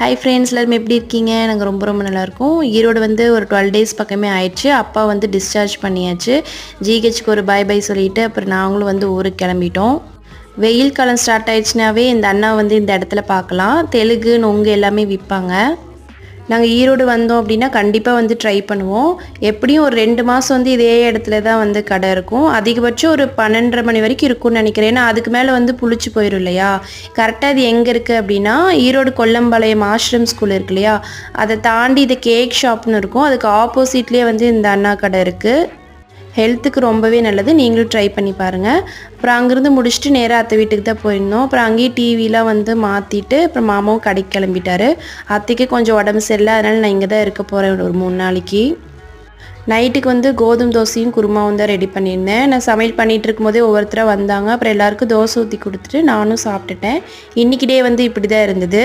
Hi friends, எல்லாரும் எப்படி இருக்கீங்க? நாங்கள் ரொம்ப ரொம்ப நல்லாயிருக்கோம். ஈரோடு வந்து ஒரு 12 டேஸ் பக்கமே ஆயிடுச்சு. அப்பா வந்து டிஸ்சார்ஜ் பண்ணியாச்சு. ஜிஹெச்சுக்கு ஒரு பை பை சொல்லிவிட்டு அப்புறம் நாங்களும் வந்து ஊருக்கு கிளம்பிட்டோம். வெயில் காலம் ஸ்டார்ட் ஆயிடுச்சுனாவே இந்த அண்ணா வந்து இந்த இடத்துல பார்க்கலாம். தெலுங்கு நொங்கு எல்லாமே விற்பாங்க. நாங்கள் ஈரோடு வந்தோம் அப்படின்னா கண்டிப்பாக வந்து ட்ரை பண்ணுவோம். எப்படியும் ஒரு 2 மாதம் வந்து இதே இடத்துல தான் வந்து கடை இருக்கும். அதிகபட்சம் ஒரு 12:30 மணி வரைக்கும் இருக்கும்னு நினைக்கிறேன். ஏன்னா அதுக்கு மேலே வந்து புளிச்சு போயிடும் இல்லையா? கரெக்டாக அது எங்கே இருக்குது அப்படின்னா, ஈரோடு கொல்லம்பாளையம் ஆஷ்ரம் ஸ்கூல் இருக்கு இல்லையா? அதை தாண்டி இது கேக் ஷாப்னு இருக்கும். அதுக்கு ஆப்போசிட்லேயே வந்து இந்த அண்ணா கடை இருக்குது. ஹெல்த்துக்கு ரொம்பவே நல்லது. நீங்களும் ட்ரை பண்ணி பாருங்கள். அப்புறம் அங்கேருந்து முடிச்சுட்டு நேராக அத்தை வீட்டுக்கு தான் போயிருந்தோம். அப்புறம் அங்கேயும் டிவிலாம் வந்து மாற்றிட்டு அப்புறம் மாமாவும் கடைக்கு கிளம்பிட்டாரு. அத்தைக்கு கொஞ்சம் உடம்பு சரியில்லை, அதனால் நான் இங்கே தான் இருக்க போகிறேன் ஒரு 3 நாளைக்கு. நைட்டுக்கு வந்து கோதுமை தோசையும் குருமாவும் தான் ரெடி பண்ணியிருந்தேன். நான் சமையல் பண்ணிகிட்டு இருக்கும்போதே ஒவ்வொருத்தராக வந்தாங்க. அப்புறம் எல்லாருக்கும் தோசை ஊற்றி கொடுத்துட்டு நானும் சாப்பிட்டுட்டேன். இன்றைக்கி டே வந்து இப்படி தான் இருந்தது.